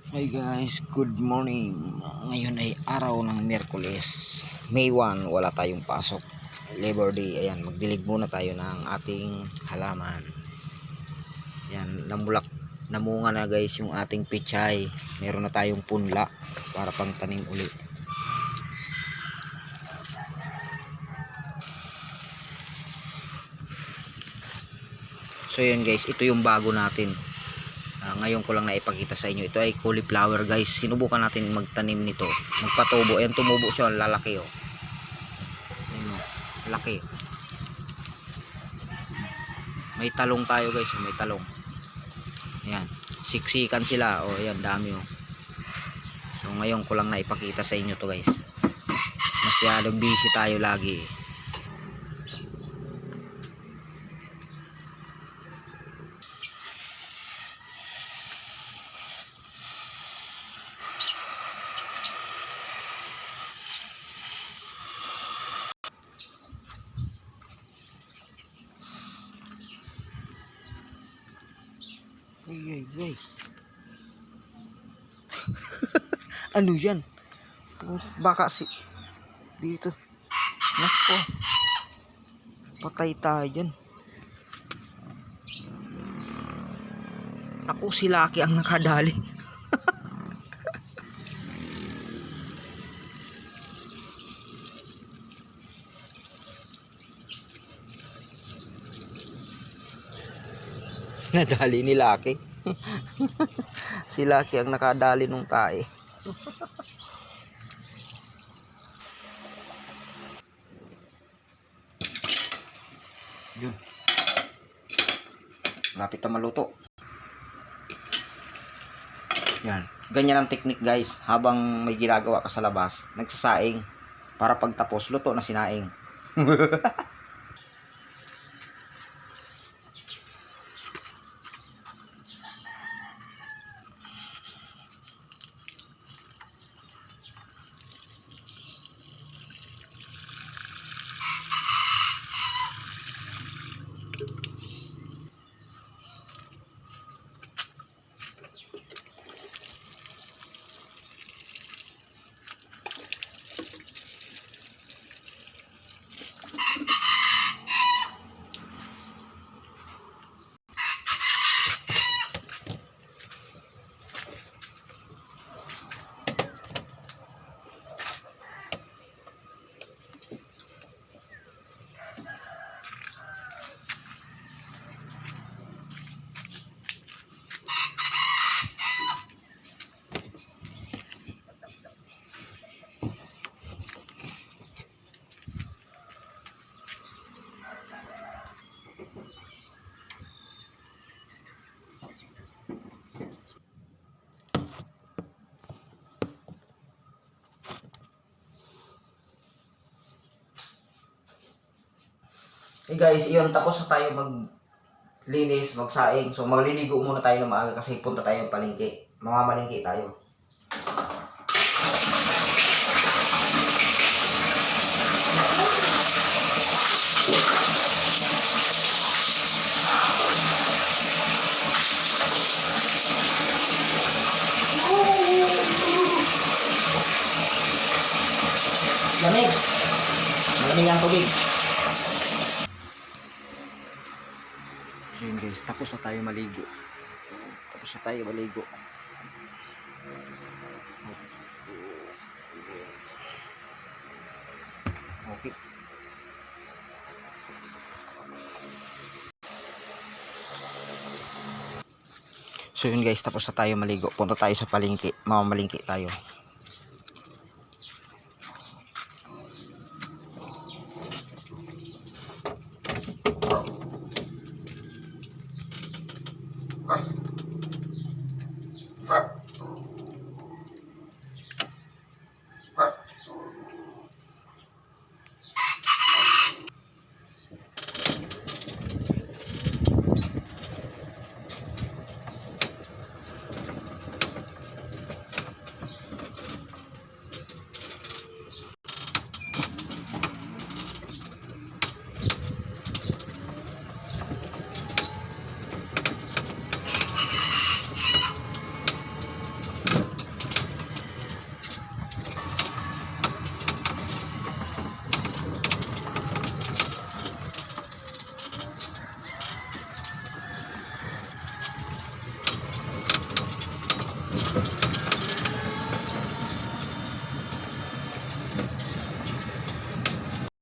Hi guys, good morning. Ngayon ay araw ng Miyerkules, May 1, wala tayong pasok. Labor Day, ayan, magdilig muna tayo ng ating halaman. Ayan, namunga na guys yung ating pichay. Meron na tayong punla para pang tanim uli. So yun guys, ito yung bago natin. Ngayon ko lang naipakita sa inyo. Ito ay cauliflower guys. Sinubukan natin magtanim nito. Magpatubo. Ayan, tumubo siya. Lalaki oh. Ayan, oh. Laki. May talong tayo guys. May talong. Ayan. Siksikan sila. Oh, ayan. Dami oh. So ngayon ko lang naipakita sa inyo to guys. Masyadong busy tayo lagi. Ay. Ano yan? Baka dito. Nako. Patay tayo dyan. Naku, si Lucky ang nakadali. Nadali ni Lucky. Si Lucky ang nakadali nung tae. Yun. Lapit na maluto. Yan. Ganyan ang technique guys. Habang may ginagawa ka sa labas, nagsasaing. Para pagtapos, luto na sinaing. Hey guys, iyon, tapos na tayo maglinis, magsaing. So magliligo muna tayo ng maaga kasi punta tayo ng palengke. Mamamalengke tayo. Lamig. Malamig ang tubig. So yun guys, tapos na tayo maligo. Okay. So yun guys, tapos na tayo maligo. Punta tayo sa palengke. Mamamalengke tayo.